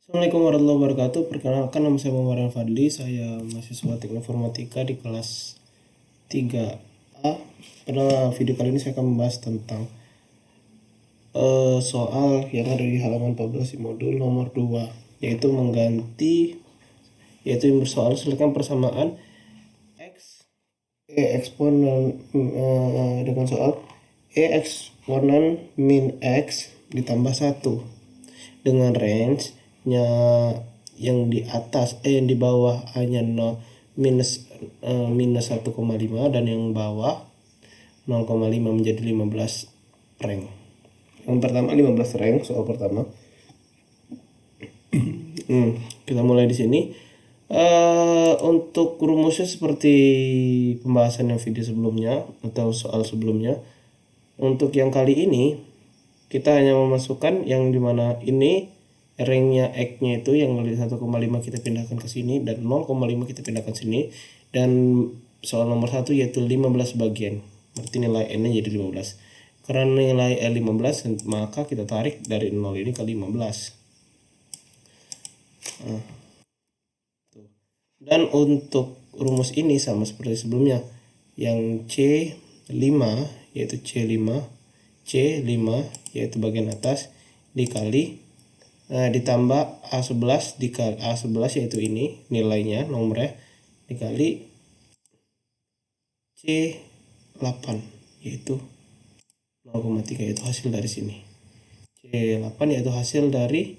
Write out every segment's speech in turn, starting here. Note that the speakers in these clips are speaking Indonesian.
Assalamualaikum warahmatullahi wabarakatuh. Perkenalkan, nama saya Muhammad Fadli. Saya mahasiswa Teknik Informatika di kelas 3A. Pada video kali ini saya akan membahas tentang soal yang ada di halaman 14 di modul nomor 2, yaitu soal selesaikan persamaan eksponen dengan soal eksponen min x ditambah 1 dengan range-nya yang di atas yang di bawah hanya 0 minus 1,5 dan yang bawah 0,5 menjadi 15 rank. Yang pertama 15 rank, soal pertama. Kita mulai di sini. Untuk rumusnya seperti pembahasan yang video sebelumnya atau soal sebelumnya. Untuk yang kali ini kita hanya memasukkan yang dimana ini ranknya x-nya itu yang dari 1,5 kita pindahkan ke sini dan 0,5 kita pindahkan sini, dan soal nomor 1 yaitu 15 bagian, berarti nilai n-nya jadi 15. Karena nilai n 15, maka kita tarik dari 0 ini ke 15. Dan untuk rumus ini sama seperti sebelumnya, yang C5 yaitu C5 yaitu bagian atas dikali ditambah A11 dikali A11 yaitu ini nilainya nomornya dikali C8 yaitu 0,3, yaitu hasil dari sini. C8 yaitu hasil dari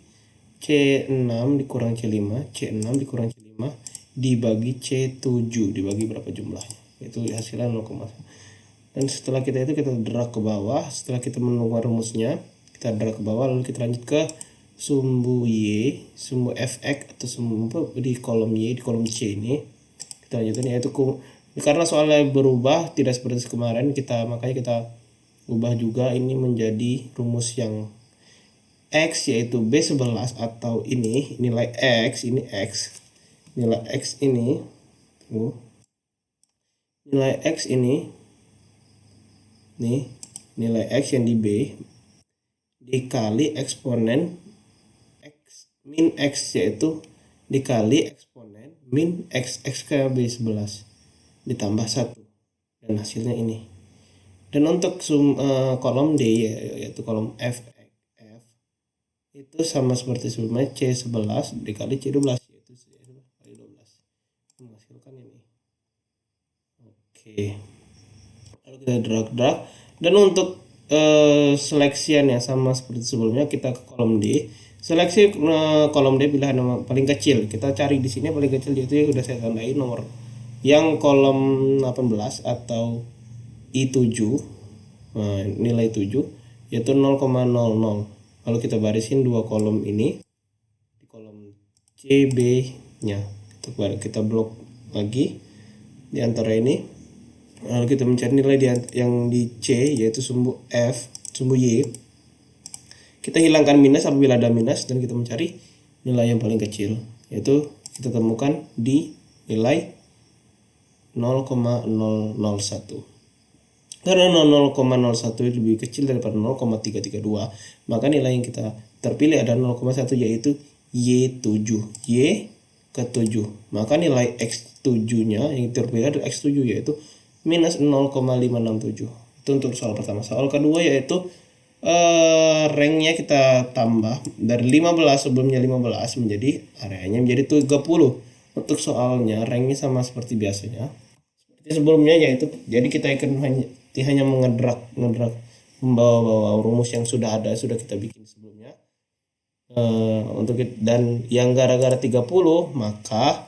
C6 dikurang C5, C6 dikurang C5 dibagi C7, dibagi berapa jumlahnya, itu hasilnya 0,1. Dan setelah kita drag ke bawah. Setelah kita menemukan rumusnya, kita drag ke bawah, lalu kita lanjut ke sumbu Y, sumbu fx atau sumbu di kolom Y, di kolom C ini. Kita lanjutkan, yaitu karena soalnya berubah tidak seperti kemarin, makanya kita ubah juga ini menjadi rumus yang X yaitu B11 atau ini nilai X, ini X. Nilai X ini nilai X ini nih, nilai X yang di B dikali eksponen X min X yaitu dikali eksponen min X ke B11 ditambah 1, dan hasilnya ini. Dan untuk kolom D yaitu kolom F itu sama seperti sebelumnya, C11 dikali C12 yaitu kali 12 menghasilkan ini. Oke, lalu kita drag. Dan untuk seleksiannya sama seperti sebelumnya, kita ke kolom D, seleksi kolom D pilihan nomor paling kecil. Kita cari di sini paling kecil, yaitu yang sudah saya tandai nomor yang kolom 18 atau I7, nilai 7 yaitu 0,00. Lalu kita barisin dua kolom ini di kolom CB nya, kita blok lagi di antara ini. Lalu kita mencari nilai yang di C yaitu sumbu F, sumbu Y. Kita hilangkan minus apabila ada minus, dan kita mencari nilai yang paling kecil, yaitu kita temukan di nilai 0,001. Karena 0,01 lebih kecil daripada 0,332, maka nilai yang kita terpilih ada 0,1 yaitu Y7, Y ke 7. Maka nilai X7-nya yang terpilih adalah X7 yaitu minus 0,567. Itu untuk soal pertama. Soal kedua yaitu ranknya kita tambah dari 15, sebelumnya 15 menjadi areanya menjadi 30. Untuk soalnya ranknya sama seperti biasanya, seperti sebelumnya, yaitu jadi kita akan hanya mengedrag membawa rumus yang sudah kita bikin sebelumnya. Dan yang gara-gara 30, maka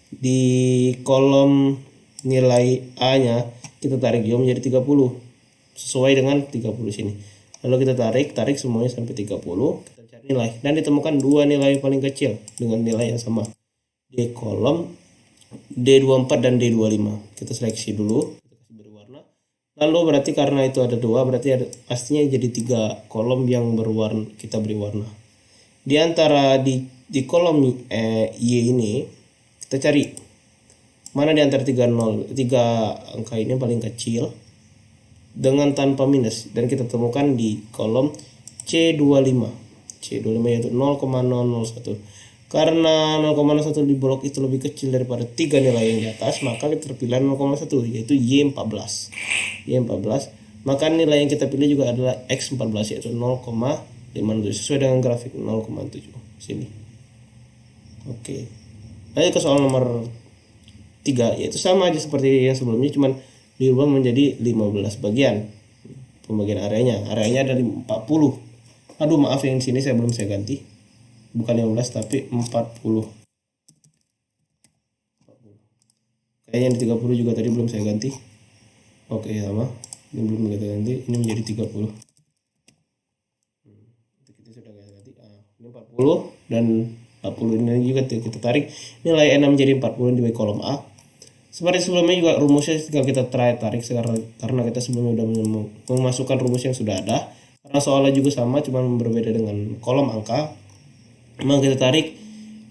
di kolom nilai A-nya kita tarik juga menjadi 30 sesuai dengan 30 sini. Lalu kita tarik semuanya sampai 30, kita cari nilai dan ditemukan dua nilai paling kecil dengan nilai yang sama di kolom D24 dan D25. Kita seleksi dulu, kita kasih beri warna. Lalu berarti karena itu ada dua, berarti pastinya jadi 3 kolom yang berwarna, kita beri warna. Di antara di kolom Y ini kita cari mana di antara 3 angka ini paling kecil dengan tanpa minus, dan kita temukan di kolom C25. C25 yaitu 0,001. Karena 0,01 di blok itu lebih kecil daripada 3 nilai yang di atas, maka kita terpilih 0,1 yaitu Y14. Y14. Maka nilai yang kita pilih juga adalah X14 yaitu 0,57 sesuai dengan grafik 0,7 sini. Oke. Lanjut ke soal nomor 3 yaitu sama aja seperti yang sebelumnya, cuman diubah menjadi 15 bagian. Pembagian areanya ada 40. Aduh maaf, yang sini saya belum saya ganti, bukan 15 tapi 40. Kayaknya yang 30 juga tadi belum saya ganti. Oke, sama, ini belum kita ganti, ini menjadi 30. Kita sudah ganti. Ini 40 dan 40 ini juga kita tarik nilai N menjadi 40 di kolom A. Seperti sebelumnya juga rumusnya tinggal kita tarik karena kita sebelumnya sudah memasukkan rumus yang sudah ada. Karena soalnya juga sama, cuma berbeda dengan kolom angka. Memang kita tarik,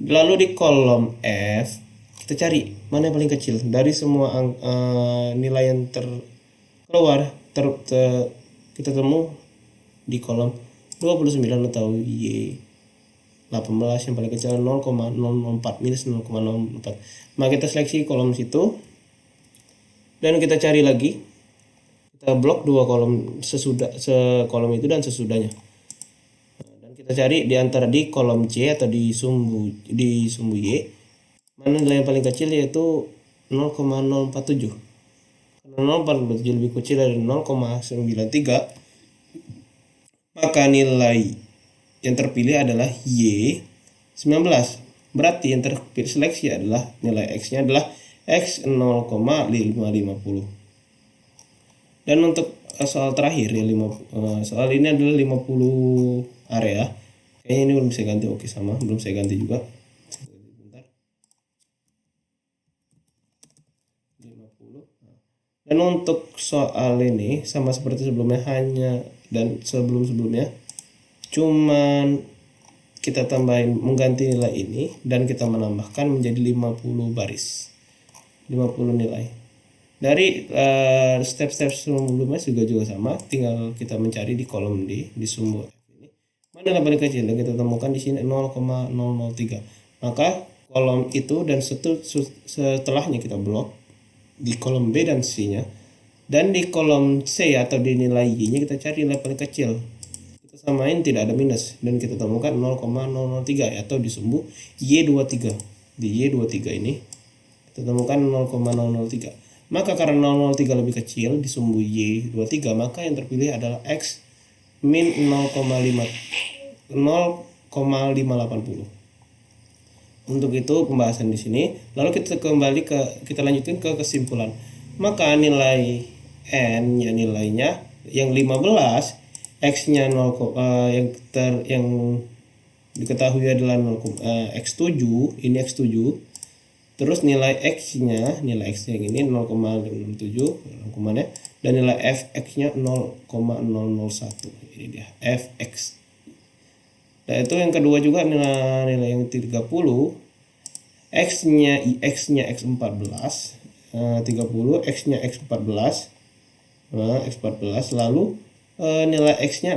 lalu di kolom F kita cari mana yang paling kecil dari semua nilai yang terkeluar kita temu di kolom 29 atau Y 18 yang paling kecil 0,004 minus 0,04. Maka kita seleksi kolom situ dan kita cari lagi, kita blok dua kolom sekolom itu dan sesudahnya. Dan kita cari di antara di kolom C atau di sumbu Y mana nilai yang paling kecil yaitu 0,047. Karena 0,047 lebih kecil dari 0,93, maka nilai yang terpilih adalah Y19. Berarti yang terpilih seleksi adalah nilai X-nya adalah X 0,550. Dan untuk soal terakhir ya, soal ini adalah 50 area. Kayaknya ini belum saya ganti. Oke, sama, belum saya ganti juga. Dan untuk soal ini sama seperti sebelumnya, hanya dan sebelumnya cuman kita tambahin mengganti nilai ini dan kita menambahkan menjadi 50 baris, 50 nilai. Dari step-step sebelumnya juga sama, tinggal kita mencari di kolom D di sumbu F ini mana yang paling kecil, dan kita temukan di sini 0,003. Maka kolom itu dan setelahnya kita blok di kolom B dan C-nya, dan di kolom C atau di nilai Y-nya kita cari nilai paling kecil, kita samain tidak ada minus dan kita temukan 0,003 atau di sumbu Y23. Di Y23 ini kita temukan 0,003. Maka karena 003 lebih kecil di sumbu Y23, maka yang terpilih adalah X min 0,580. Untuk itu pembahasan di sini. Lalu kita lanjutkan ke kesimpulan. Maka nilai N ya nilainya yang 15, X-nya 0, yang diketahui adalah X7, ini X7. Terus nilai X-nya yang ini 0,57 dan nilai Fx-nya 0,001. Ini dia Fx. Nah, itu yang kedua juga nilai yang 30, X-nya X14, 30 X-nya X14, X14, lalu nilai X-nya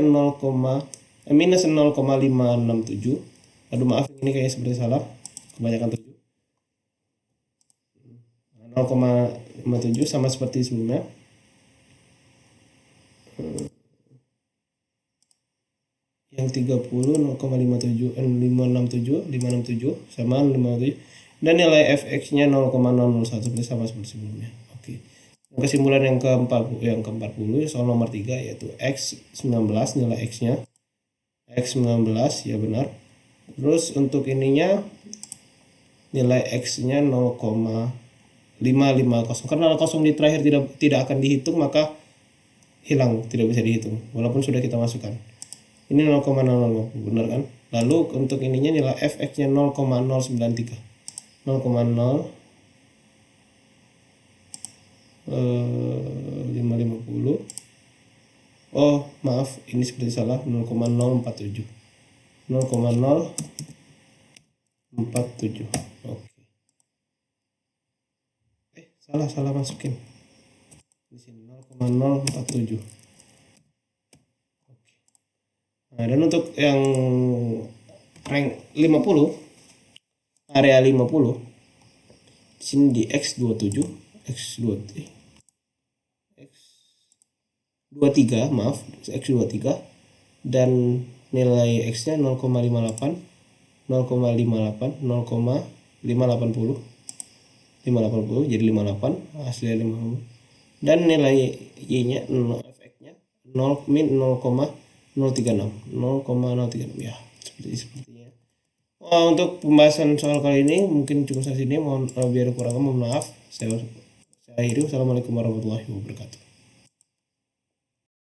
minus 0,567. Aduh maaf, ini kayaknya seperti salah, kebanyakan 7. 0,57 sama seperti sebelumnya. Yang 30 0,567 sama 57 dan nilai fx-nya 0,001 sama seperti sebelumnya. Oke. Kesimpulan yang ke-40 soal nomor 3 yaitu X19 nilai X-nya X19 ya benar. Terus untuk ininya nilai X-nya 0,550 karena kosong di terakhir tidak akan dihitung, maka hilang, tidak bisa dihitung walaupun sudah kita masukkan. Ini 0,050 benar kan? Lalu untuk ininya nilai fx-nya 0,093. 550. Oh, maaf, ini seperti salah, 0,047. 0,047. Oke. Salah masukin. Di sini 0,047. Nah, dan untuk yang rank 50, area 50, di sini di X27, X23, maaf, X23, dan nilai X-nya 0,58, 0,58, 0,580, 580 jadi 58, hasilnya 50. Dan nilai Y-nya, efeknya 0 min 0,036, 0,036 ya, sepertinya. Untuk pembahasan soal kali ini mungkin cukup sampai sini. Mohon lebih ada kurangnya, mohon maaf. Saya akhiri. Wassalamualaikum warahmatullahi wabarakatuh.